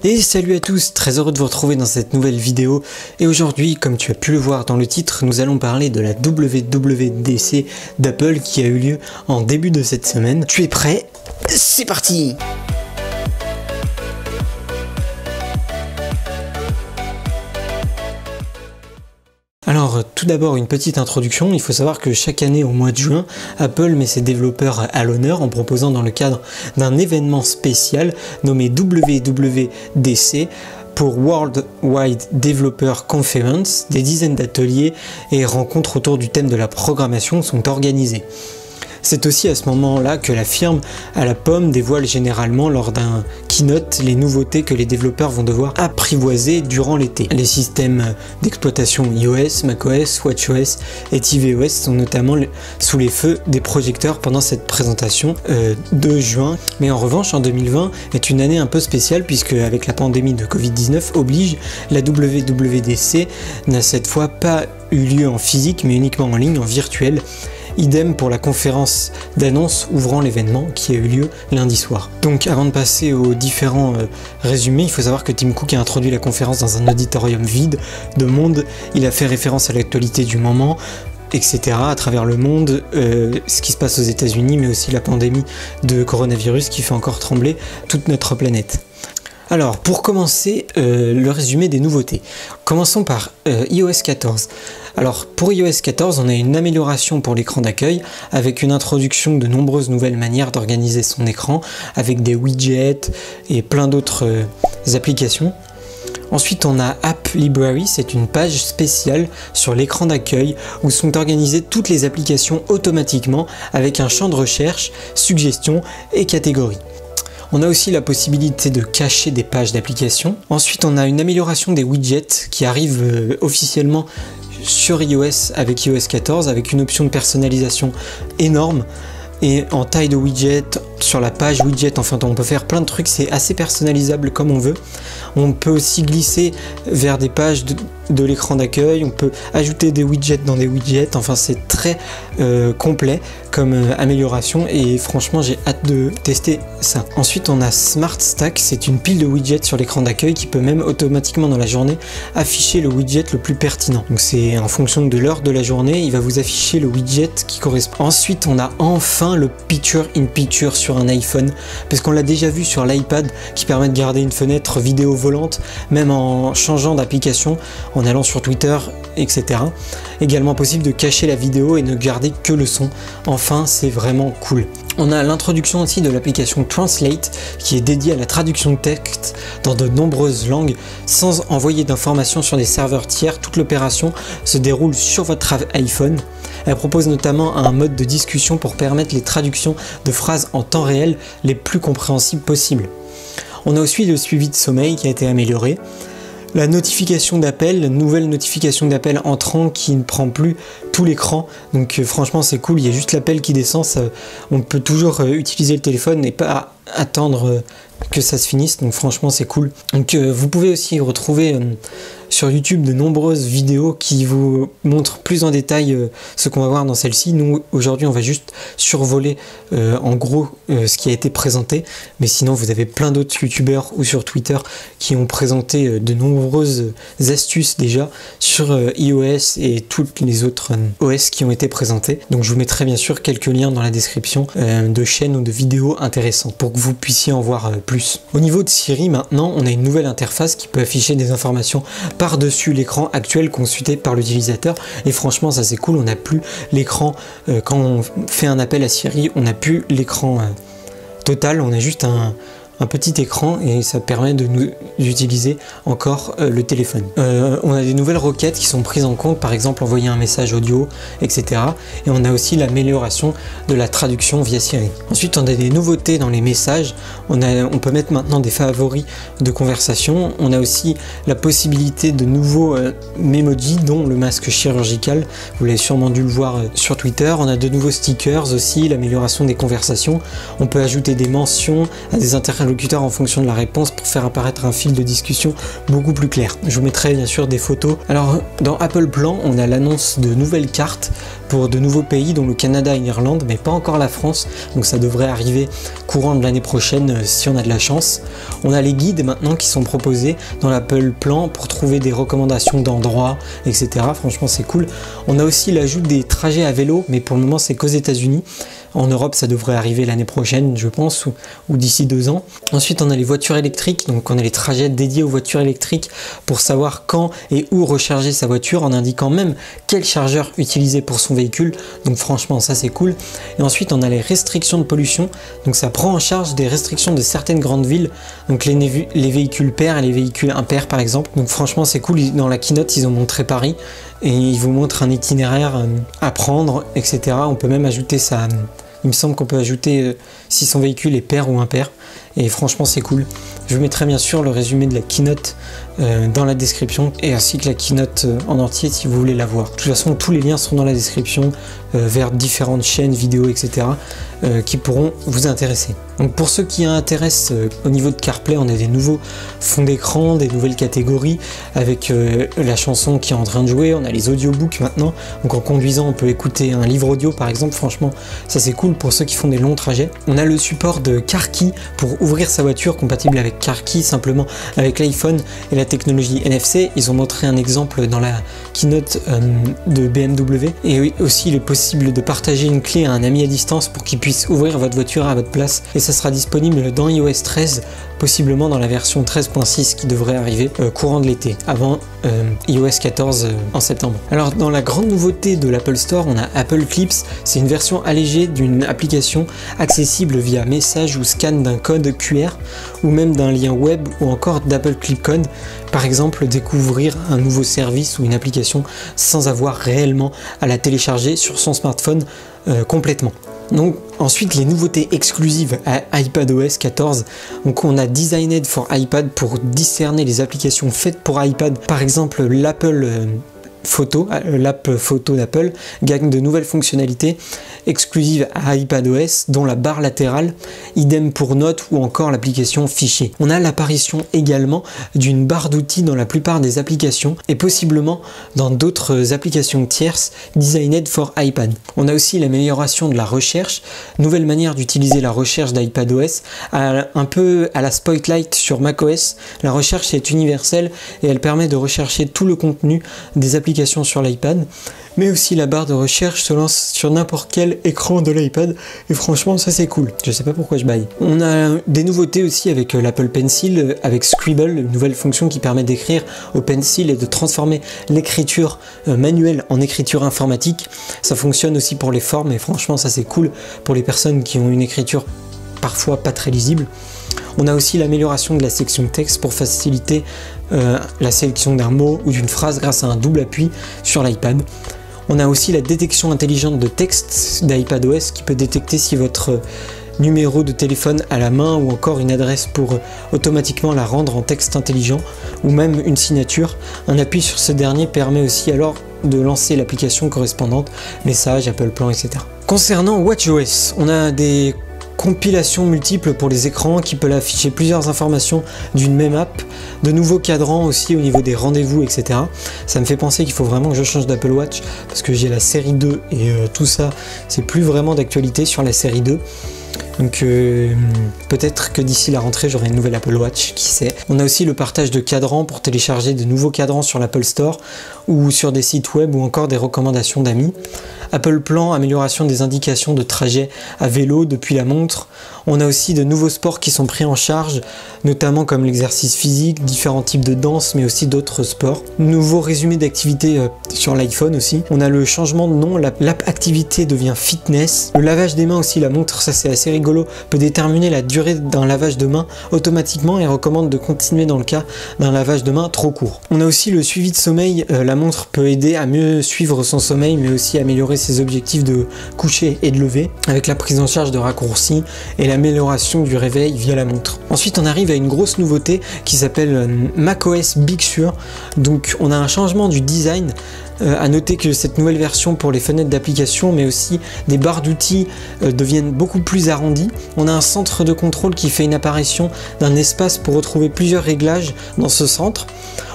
Et salut à tous, très heureux de vous retrouver dans cette nouvelle vidéo. Et aujourd'hui, comme tu as pu le voir dans le titre, nous allons parler de la WWDC d'Apple qui a eu lieu en début de cette semaine. Tu es prêt? C'est parti! Alors tout d'abord une petite introduction, il faut savoir que chaque année au mois de juin, Apple met ses développeurs à l'honneur en proposant dans le cadre d'un événement spécial nommé WWDC pour World Wide Developer Conference. Des dizaines d'ateliers et rencontres autour du thème de la programmation sont organisés. C'est aussi à ce moment-là que la firme à la pomme dévoile généralement lors d'un keynote les nouveautés que les développeurs vont devoir apprivoiser durant l'été. Les systèmes d'exploitation iOS, macOS, watchOS et tvOS sont notamment sous les feux des projecteurs pendant cette présentation de juin. Mais en revanche, en 2020 est une année un peu spéciale puisque avec la pandémie de Covid-19 oblige, la WWDC n'a cette fois pas eu lieu en physique mais uniquement en ligne, en virtuel. Idem pour la conférence d'annonce ouvrant l'événement qui a eu lieu lundi soir. Donc avant de passer aux différents résumés, il faut savoir que Tim Cook a introduit la conférence dans un auditorium vide de monde. Il a fait référence à l'actualité du moment, etc. à travers le monde, ce qui se passe aux États-Unis, mais aussi la pandémie de coronavirus qui fait encore trembler toute notre planète. Alors, pour commencer, le résumé des nouveautés. Commençons par iOS 14. Alors, pour iOS 14, on a une amélioration pour l'écran d'accueil, avec une introduction de nombreuses nouvelles manières d'organiser son écran, avec des widgets et plein d'autres applications. Ensuite, on a App Library, c'est une page spéciale sur l'écran d'accueil où sont organisées toutes les applications automatiquement, avec un champ de recherche, suggestions et catégories. On a aussi la possibilité de cacher des pages d'applications. Ensuite, on a une amélioration des widgets qui arrive officiellement sur iOS avec iOS 14 avec une option de personnalisation énorme et en taille de widget, sur la page widget, enfin on peut faire plein de trucs, c'est assez personnalisable comme on veut. On peut aussi glisser vers des pages de l'écran d'accueil, on peut ajouter des widgets dans des widgets, enfin c'est très complet comme amélioration et franchement j'ai hâte de tester ça. Ensuite on a Smart Stack, c'est une pile de widgets sur l'écran d'accueil qui peut même automatiquement dans la journée afficher le widget le plus pertinent. Donc c'est en fonction de l'heure de la journée, il va vous afficher le widget qui correspond. Ensuite on a enfin le Picture in Picture sur un iPhone, parce qu'on l'a déjà vu sur l'iPad qui permet de garder une fenêtre vidéo volante même en changeant d'application, en allant sur Twitter, etc. Également possible de cacher la vidéo et ne garder que le son. Enfin, c'est vraiment cool. On a l'introduction aussi de l'application Translate qui est dédiée à la traduction de texte dans de nombreuses langues sans envoyer d'informations sur des serveurs tiers. Toute l'opération se déroule sur votre iPhone. Elle propose notamment un mode de discussion pour permettre les traductions de phrases en temps réel les plus compréhensibles possibles. On a aussi le suivi de sommeil qui a été amélioré. La notification d'appel, la nouvelle notification d'appel entrant qui ne prend plus tout l'écran, donc franchement c'est cool, il y a juste l'appel qui descend, on peut toujours utiliser le téléphone et pas attendre que ça se finisse, donc franchement c'est cool. Donc vous pouvez aussi retrouver sur YouTube de nombreuses vidéos qui vous montrent plus en détail ce qu'on va voir dans celle-ci. Nous aujourd'hui on va juste survoler en gros ce qui a été présenté, mais sinon vous avez plein d'autres youtubeurs ou sur Twitter qui ont présenté de nombreuses astuces déjà sur iOS et toutes les autres OS qui ont été présentés. Donc je vous mettrai bien sûr quelques liens dans la description de chaînes ou de vidéos intéressantes pour que vous puissiez en voir plus. Au niveau de Siri maintenant, on a une nouvelle interface qui peut afficher des informations par-dessus l'écran actuel consulté par l'utilisateur et franchement ça c'est cool, on n'a plus l'écran quand on fait un appel à Siri, on n'a plus l'écran total, on a juste un petit écran et ça permet de nous utiliser encore le téléphone. On a des nouvelles requêtes qui sont prises en compte, par exemple envoyer un message audio, etc. Et on a aussi l'amélioration de la traduction via Siri. Ensuite on a des nouveautés dans les messages, on peut mettre maintenant des favoris de conversation, on a aussi la possibilité de nouveaux Memoji dont le masque chirurgical, vous l'avez sûrement dû le voir sur Twitter, on a de nouveaux stickers aussi, l'amélioration des conversations, on peut ajouter des mentions à des interlocuteurs en fonction de la réponse pour faire apparaître un fil fil de discussion beaucoup plus clair. Je vous mettrai bien sûr des photos. Alors dans Apple Plan, on a l'annonce de nouvelles cartes pour de nouveaux pays dont le Canada et l'Irlande, mais pas encore la France, donc ça devrait arriver courant de l'année prochaine si on a de la chance. On a les guides maintenant qui sont proposés dans l'Apple Plan pour trouver des recommandations d'endroits, etc. Franchement c'est cool. On a aussi l'ajout des trajets à vélo, mais pour le moment c'est qu'aux États-Unis. En Europe, ça devrait arriver l'année prochaine, je pense, ou d'ici 2 ans. Ensuite, on a les voitures électriques, donc on a les trajets dédiés aux voitures électriques pour savoir quand et où recharger sa voiture en indiquant même quel chargeur utiliser pour son véhicule. Donc franchement, ça c'est cool. Et ensuite, on a les restrictions de pollution. Donc ça prend en charge des restrictions de certaines grandes villes, donc les véhicules pairs et les véhicules impairs par exemple. Donc franchement, c'est cool. Dans la keynote, ils ont montré Paris et ils vous montrent un itinéraire à prendre, etc. On peut même ajouter ça. Il me semble qu'on peut ajouter si son véhicule est pair ou impair. Et franchement, c'est cool. Je vous mettrai bien sûr le résumé de la keynote dans la description et ainsi que la keynote en entier si vous voulez la voir. De toute façon, tous les liens seront dans la description vers différentes chaînes, vidéos, etc. Qui pourront vous intéresser. Donc pour ceux qui intéressent au niveau de CarPlay, on a des nouveaux fonds d'écran, des nouvelles catégories avec la chanson qui est en train de jouer. On a les audiobooks maintenant. Donc en conduisant, on peut écouter un livre audio par exemple. Franchement, ça c'est cool pour ceux qui font des longs trajets. On a le support de CarKey pour ouvrir sa voiture compatible avec CarKey simplement avec l'iPhone et la technologie NFC. Ils ont montré un exemple dans la keynote de BMW. Et aussi il est possible de partager une clé à un ami à distance pour qu'il puisse ouvrir votre voiture à votre place. Et ça sera disponible dans iOS 13, possiblement dans la version 13.6 qui devrait arriver courant de l'été, avant iOS 14 en septembre. Alors dans la grande nouveauté de l'Apple Store, on a Apple Clips. C'est une version allégée d'une application accessible via message ou scan d'un code QR ou même d'un lien web ou encore d'Apple Clip Code. Par exemple, découvrir un nouveau service ou une application sans avoir réellement à la télécharger sur son smartphone complètement. Donc ensuite les nouveautés exclusives à iPadOS 14. Donc on a Designed for iPad pour discerner les applications faites pour iPad. Par exemple l'Apple Photo, l'app photo d'Apple gagne de nouvelles fonctionnalités exclusives à iPadOS, dont la barre latérale, idem pour Notes ou encore l'application Fichier. On a l'apparition également d'une barre d'outils dans la plupart des applications et possiblement dans d'autres applications tierces designed for iPad. On a aussi l'amélioration de la recherche, nouvelle manière d'utiliser la recherche d'iPadOS, un peu à la Spotlight sur macOS. La recherche est universelle et elle permet de rechercher tout le contenu des applications sur l'iPad, mais aussi la barre de recherche se lance sur n'importe quel écran de l'iPad et franchement ça c'est cool. Je sais pas pourquoi je baille. On a des nouveautés aussi avec l'Apple Pencil, avec Scribble, une nouvelle fonction qui permet d'écrire au pencil et de transformer l'écriture manuelle en écriture informatique. Ça fonctionne aussi pour les formes et franchement ça c'est cool pour les personnes qui ont une écriture parfois pas très lisible. On a aussi l'amélioration de la section texte pour faciliter la sélection d'un mot ou d'une phrase grâce à un double appui sur l'iPad. On a aussi la détection intelligente de texte d'iPadOS qui peut détecter si votre numéro de téléphone à la main ou encore une adresse pour automatiquement la rendre en texte intelligent ou même une signature. Un appui sur ce dernier permet aussi alors de lancer l'application correspondante, messages, Apple Plan, etc. Concernant WatchOS, on a des compilations multiples pour les écrans qui peuvent afficher plusieurs informations d'une même app, de nouveaux cadrans aussi au niveau des rendez-vous, etc. Ça me fait penser qu'il faut vraiment que je change d'Apple Watch parce que j'ai la série 2 et tout ça, c'est plus vraiment d'actualité sur la série 2. Donc peut-être que d'ici la rentrée j'aurai une nouvelle Apple Watch, qui sait. On a aussi le partage de cadrans pour télécharger de nouveaux cadrans sur l'Apple Store ou sur des sites web ou encore des recommandations d'amis. Apple Plan, amélioration des indications de trajet à vélo depuis la montre. On a aussi de nouveaux sports qui sont pris en charge, notamment comme l'exercice physique, différents types de danse, mais aussi d'autres sports. Nouveau résumé d'activité sur l'iPhone aussi. On a le changement de nom, l'app activité devient fitness. Le lavage des mains aussi, la montre, ça c'est assez rigolo, peut déterminer la durée d'un lavage de main automatiquement et recommande de continuer dans le cas d'un lavage de main trop court. On a aussi le suivi de sommeil, la montre peut aider à mieux suivre son sommeil, mais aussi améliorer ses objectifs de coucher et de lever, avec la prise en charge de raccourcis et l'amélioration du réveil via la montre. Ensuite on arrive à une grosse nouveauté qui s'appelle macOS Big Sur. Donc on a un changement du design À noter que cette nouvelle version pour les fenêtres d'application, mais aussi des barres d'outils deviennent beaucoup plus arrondies. On a un centre de contrôle qui fait une apparition d'un espace pour retrouver plusieurs réglages dans ce centre.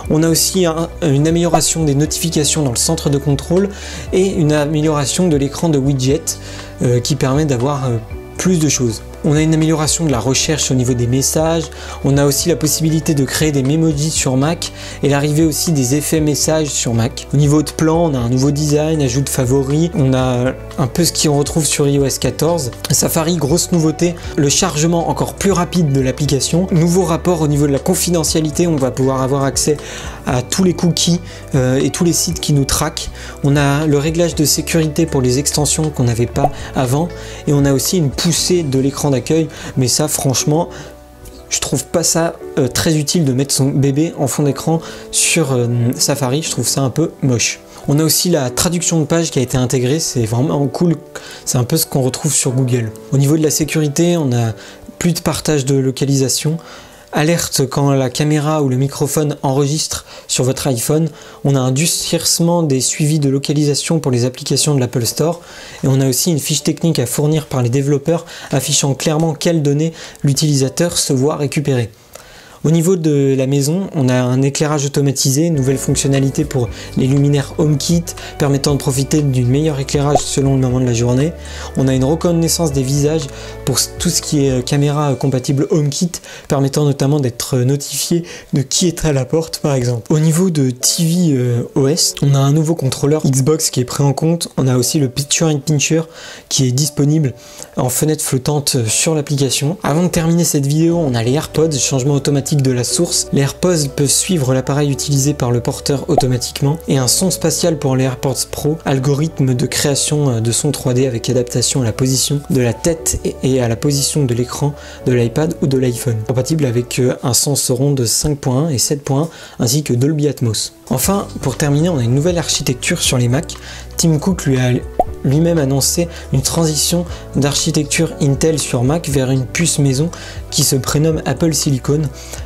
On a aussi une amélioration des notifications dans le centre de contrôle et une amélioration de l'écran de widget qui permet d'avoir plus de choses. On a une amélioration de la recherche au niveau des messages, on a aussi la possibilité de créer des memojis sur Mac et l'arrivée aussi des effets messages sur Mac. Au niveau de plan, on a un nouveau design, ajout de favoris, on a un peu ce qu'on retrouve sur iOS 14. Safari, grosse nouveauté, le chargement encore plus rapide de l'application. Nouveau rapport au niveau de la confidentialité, on va pouvoir avoir accès à tous les cookies et tous les sites qui nous traquent. On a le réglage de sécurité pour les extensions qu'on n'avait pas avant et on a aussi une poussée de l'écran d'accueil, mais ça franchement je trouve pas ça très utile de mettre son bébé en fond d'écran sur Safari, je trouve ça un peu moche. On a aussi la traduction de page qui a été intégrée, c'est vraiment cool, c'est un peu ce qu'on retrouve sur Google. Au niveau de la sécurité, on a plus de partage de localisation, alerte quand la caméra ou le microphone enregistre sur votre iPhone, on a un durcissement des suivis de localisation pour les applications de l'Apple Store et on a aussi une fiche technique à fournir par les développeurs affichant clairement quelles données l'utilisateur se voit récupérer. Au niveau de la maison, on a un éclairage automatisé, une nouvelle fonctionnalité pour les luminaires HomeKit permettant de profiter d'un meilleur éclairage selon le moment de la journée. On a une reconnaissance des visages pour tout ce qui est caméra compatible HomeKit permettant notamment d'être notifié de qui est à la porte par exemple. Au niveau de TV OS, on a un nouveau contrôleur Xbox qui est pris en compte. On a aussi le Picture in Picture qui est disponible en fenêtre flottante sur l'application. Avant de terminer cette vidéo, on a les AirPods, changement automatique de la source. Les AirPods peuvent suivre l'appareil utilisé par le porteur automatiquement et un son spatial pour les AirPods Pro, algorithme de création de son 3D avec adaptation à la position de la tête et à la position de l'écran de l'iPad ou de l'iPhone, compatible avec un son son de 5.1 et 7.1 ainsi que Dolby Atmos. Enfin, pour terminer, on a une nouvelle architecture sur les Mac. Tim Cook lui a lui-même annoncé une transition d'architecture Intel sur Mac vers une puce maison qui se prénomme Apple Silicon.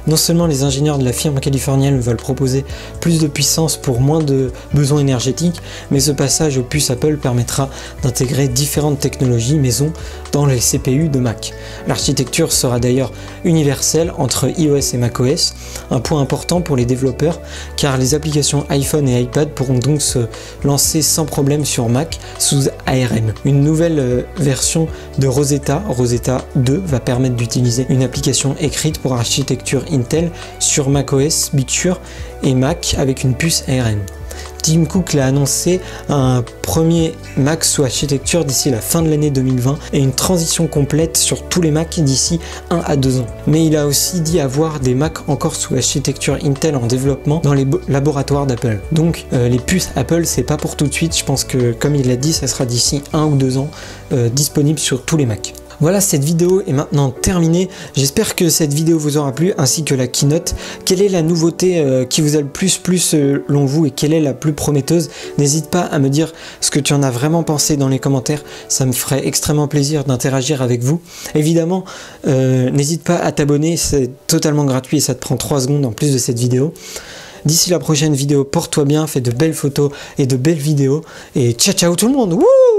Non seulement les ingénieurs de la firme californienne veulent proposer plus de puissance pour moins de besoins énergétiques, mais ce passage aux puces Apple permettra d'intégrer différentes technologies maison dans les CPU de Mac. L'architecture sera d'ailleurs universelle entre iOS et macOS, un point important pour les développeurs car les applications iPhone et iPad pourront donc se lancer sans problème sur Mac sous ARM. Une nouvelle version de Rosetta 2 va permettre d'utiliser une application écrite pour architecture Intel sur macOS, Big Sur et Mac avec une puce ARM. Tim Cook l'a annoncé un premier Mac sous architecture d'ici la fin de l'année 2020 et une transition complète sur tous les Mac d'ici 1 à 2 ans. Mais il a aussi dit avoir des Mac encore sous architecture Intel en développement dans les laboratoires d'Apple. Donc les puces Apple c'est pas pour tout de suite, je pense que comme il l'a dit ça sera d'ici 1 ou 2 ans disponible sur tous les Mac. Voilà, cette vidéo est maintenant terminée. J'espère que cette vidéo vous aura plu, ainsi que la keynote. Quelle est la nouveauté qui vous a le plus plu selon vous et quelle est la plus prometteuse? N'hésite pas à me dire ce que tu en as vraiment pensé dans les commentaires. Ça me ferait extrêmement plaisir d'interagir avec vous. Évidemment, n'hésite pas à t'abonner, c'est totalement gratuit et ça te prend 3 secondes en plus de cette vidéo. D'ici la prochaine vidéo, porte-toi bien, fais de belles photos et de belles vidéos. Et ciao ciao tout le monde. Wouh!